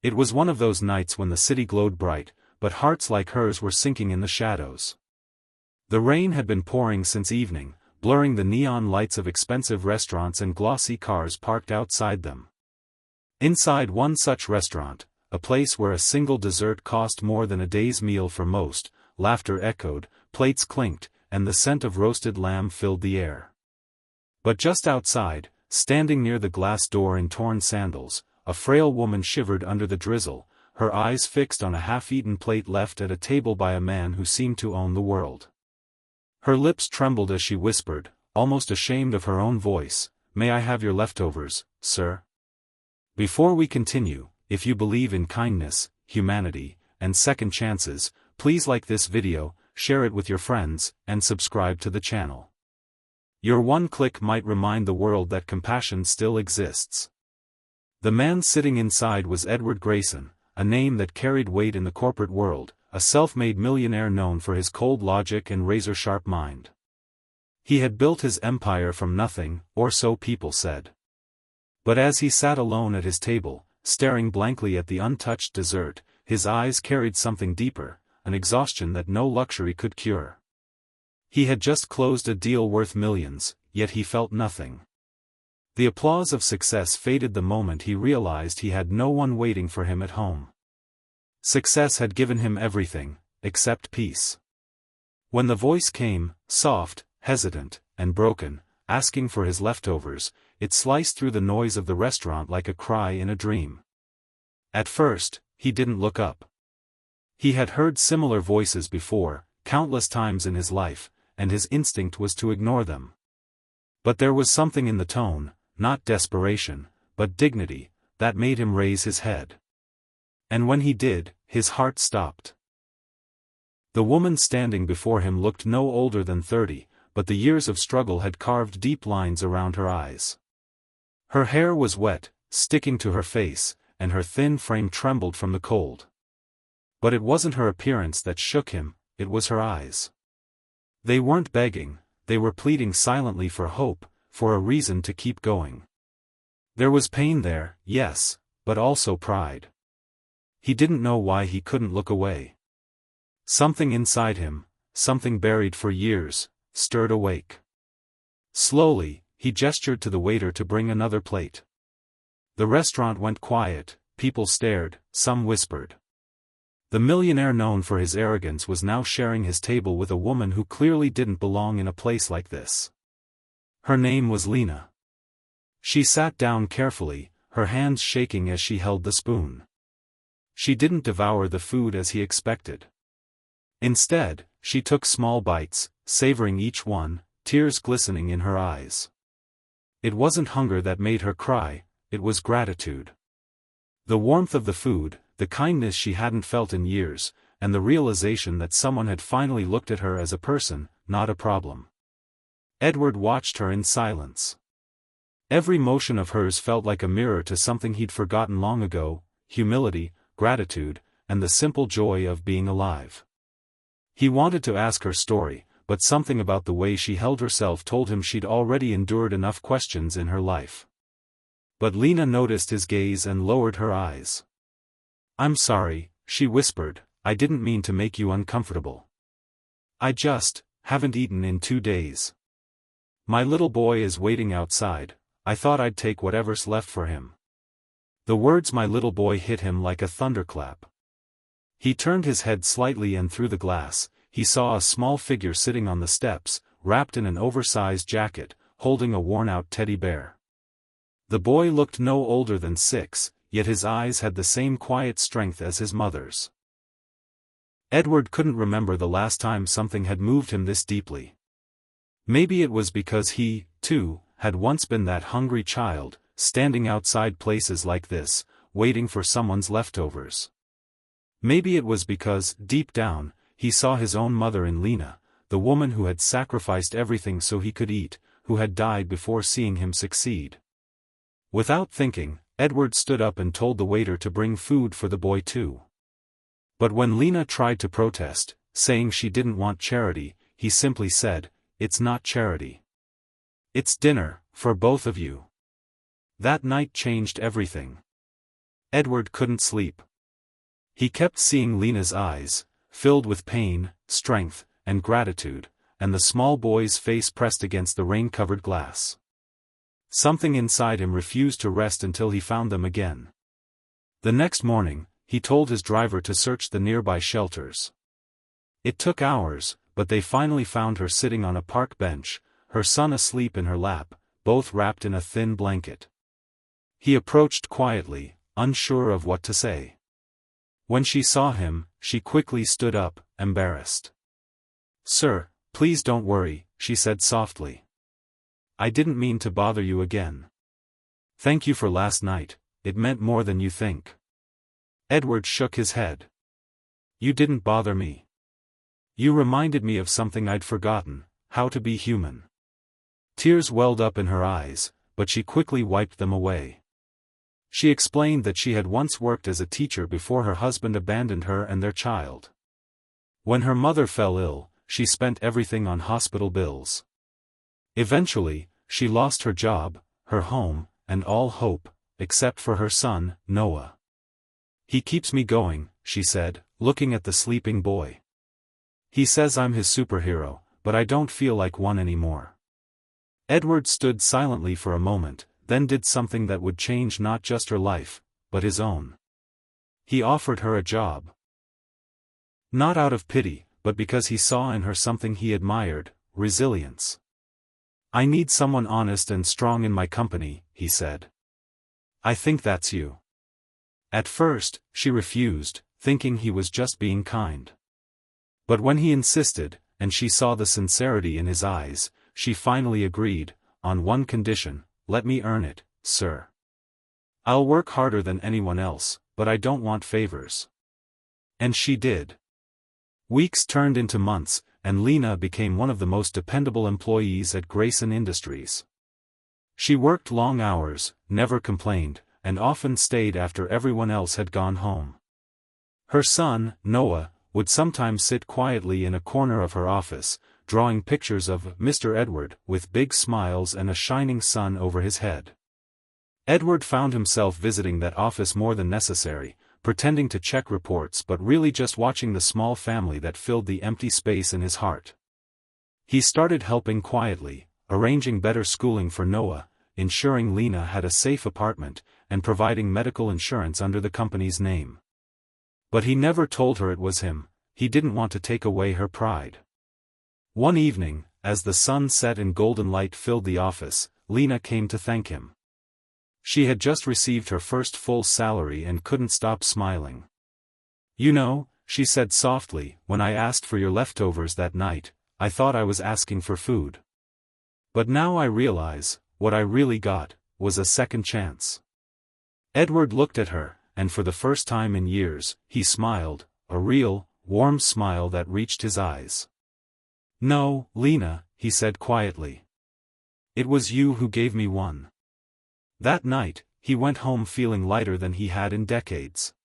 It was one of those nights when the city glowed bright, but hearts like hers were sinking in the shadows. The rain had been pouring since evening, blurring the neon lights of expensive restaurants and glossy cars parked outside them. Inside one such restaurant, a place where a single dessert cost more than a day's meal for most, laughter echoed, plates clinked, and the scent of roasted lamb filled the air. But just outside, standing near the glass door in torn sandals, a frail woman shivered under the drizzle, her eyes fixed on a half-eaten plate left at a table by a man who seemed to own the world. Her lips trembled as she whispered, almost ashamed of her own voice, "May I have your leftovers, sir?" Before we continue, if you believe in kindness, humanity, and second chances, please like this video, share it with your friends, and subscribe to the channel. Your one click might remind the world that compassion still exists. The man sitting inside was Edward Grayson, a name that carried weight in the corporate world, a self-made millionaire known for his cold logic and razor-sharp mind. He had built his empire from nothing, or so people said. But as he sat alone at his table, staring blankly at the untouched dessert, his eyes carried something deeper, an exhaustion that no luxury could cure. He had just closed a deal worth millions, yet he felt nothing. The applause of success faded the moment he realized he had no one waiting for him at home. Success had given him everything, except peace. When the voice came, soft, hesitant, and broken, asking for his leftovers, it sliced through the noise of the restaurant like a cry in a dream. At first, he didn't look up. He had heard similar voices before, countless times in his life, and his instinct was to ignore them. But there was something in the tone, not desperation, but dignity, that made him raise his head. And when he did, his heart stopped. The woman standing before him looked no older than 30, but the years of struggle had carved deep lines around her eyes. Her hair was wet, sticking to her face, and her thin frame trembled from the cold. But it wasn't her appearance that shook him, it was her eyes. They weren't begging, they were pleading silently for hope, for a reason to keep going. There was pain there, yes, but also pride. He didn't know why he couldn't look away. Something inside him, something buried for years, stirred awake. Slowly, he gestured to the waiter to bring another plate. The restaurant went quiet, people stared, some whispered. The millionaire known for his arrogance was now sharing his table with a woman who clearly didn't belong in a place like this. Her name was Lena. She sat down carefully, her hands shaking as she held the spoon. She didn't devour the food as he expected. Instead, she took small bites, savoring each one, tears glistening in her eyes. It wasn't hunger that made her cry, it was gratitude. The warmth of the food, the kindness she hadn't felt in years, and the realization that someone had finally looked at her as a person, not a problem. Edward watched her in silence. Every motion of hers felt like a mirror to something he'd forgotten long ago: humility, gratitude, and the simple joy of being alive. He wanted to ask her story, but something about the way she held herself told him she'd already endured enough questions in her life. But Lena noticed his gaze and lowered her eyes. "I'm sorry," she whispered, "I didn't mean to make you uncomfortable. I just haven't eaten in 2 days. My little boy is waiting outside, I thought I'd take whatever's left for him." The words "my little boy" hit him like a thunderclap. He turned his head slightly, and through the glass, he saw a small figure sitting on the steps, wrapped in an oversized jacket, holding a worn-out teddy bear. The boy looked no older than 6, yet his eyes had the same quiet strength as his mother's. Edward couldn't remember the last time something had moved him this deeply. Maybe it was because he, too, had once been that hungry child, standing outside places like this, waiting for someone's leftovers. Maybe it was because, deep down, he saw his own mother in Lena, the woman who had sacrificed everything so he could eat, who had died before seeing him succeed. Without thinking, Edward stood up and told the waiter to bring food for the boy too. But when Lena tried to protest, saying she didn't want charity, he simply said, "It's not charity. It's dinner, for both of you." That night changed everything. Edward couldn't sleep. He kept seeing Lena's eyes, filled with pain, strength, and gratitude, and the small boy's face pressed against the rain-covered glass. Something inside him refused to rest until he found them again. The next morning, he told his driver to search the nearby shelters. It took hours, but they finally found her sitting on a park bench, her son asleep in her lap, both wrapped in a thin blanket. He approached quietly, unsure of what to say. When she saw him, she quickly stood up, embarrassed. "Sir, please don't worry," she said softly. "I didn't mean to bother you again. Thank you for last night, it meant more than you think." Edward shook his head. "You didn't bother me. You reminded me of something I'd forgotten, how to be human." Tears welled up in her eyes, but she quickly wiped them away. She explained that she had once worked as a teacher before her husband abandoned her and their child. When her mother fell ill, she spent everything on hospital bills. Eventually, she lost her job, her home, and all hope, except for her son, Noah. "He keeps me going," she said, looking at the sleeping boy. "He says I'm his superhero, but I don't feel like one anymore." Edward stood silently for a moment, then did something that would change not just her life, but his own. He offered her a job. Not out of pity, but because he saw in her something he admired, resilience. "I need someone honest and strong in my company," he said. "I think that's you." At first, she refused, thinking he was just being kind. But when he insisted, and she saw the sincerity in his eyes, she finally agreed, on one condition: "Let me earn it, sir. I'll work harder than anyone else, but I don't want favors." And she did. Weeks turned into months, and Lena became one of the most dependable employees at Grayson Industries. She worked long hours, never complained, and often stayed after everyone else had gone home. Her son, Noah, would sometimes sit quietly in a corner of her office, drawing pictures of Mr. Edward with big smiles and a shining sun over his head. Edward found himself visiting that office more than necessary, pretending to check reports but really just watching the small family that filled the empty space in his heart. He started helping quietly, arranging better schooling for Noah, ensuring Lena had a safe apartment, and providing medical insurance under the company's name. But he never told her it was him. He didn't want to take away her pride. One evening, as the sun set and golden light filled the office, Lena came to thank him. She had just received her first full salary and couldn't stop smiling. "You know," she said softly, "when I asked for your leftovers that night, I thought I was asking for food. But now I realize, what I really got, was a second chance." Edward looked at her, and for the first time in years, he smiled, a real, warm smile that reached his eyes. "No, Lena," he said quietly. "It was you who gave me one." That night, he went home feeling lighter than he had in decades.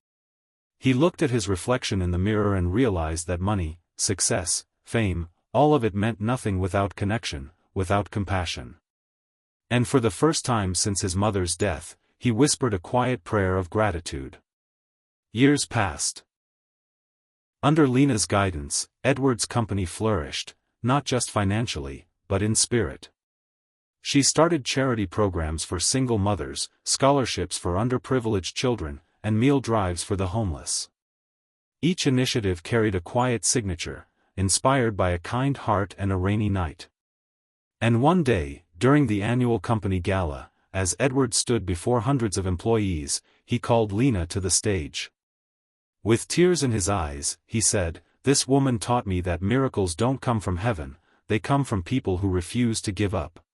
He looked at his reflection in the mirror and realized that money, success, fame, all of it meant nothing without connection, without compassion. And for the first time since his mother's death, he whispered a quiet prayer of gratitude. Years passed. Under Lena's guidance, Edward's company flourished, not just financially, but in spirit. She started charity programs for single mothers, scholarships for underprivileged children, and meal drives for the homeless. Each initiative carried a quiet signature, inspired by a kind heart and a rainy night. And one day, during the annual company gala, as Edward stood before hundreds of employees, he called Lena to the stage. With tears in his eyes, he said, "This woman taught me that miracles don't come from heaven, they come from people who refuse to give up."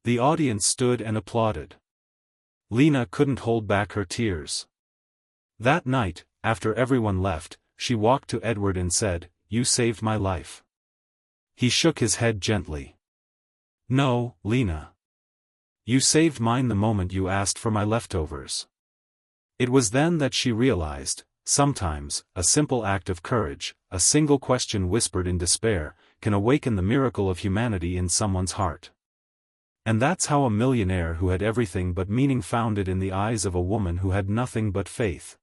The audience stood and applauded. Lena couldn't hold back her tears. That night, after everyone left, she walked to Edward and said, "You saved my life." He shook his head gently. "No, Lena. You saved mine the moment you asked for my leftovers." It was then that she realized, sometimes, a simple act of courage, a single question whispered in despair, can awaken the miracle of humanity in someone's heart. And that's how a millionaire who had everything but meaning found it in the eyes of a woman who had nothing but faith.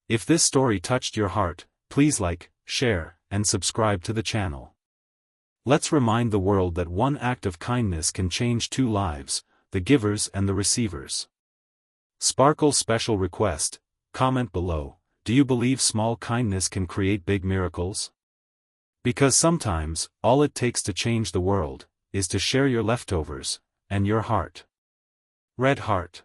If this story touched your heart, please like, share, and subscribe to the channel. Let's remind the world that one act of kindness can change two lives, the givers and the receivers. Sparkle's special request: comment below, do you believe small kindness can create big miracles? Because sometimes, all it takes to change the world is to share your leftovers and your heart. Red Heart.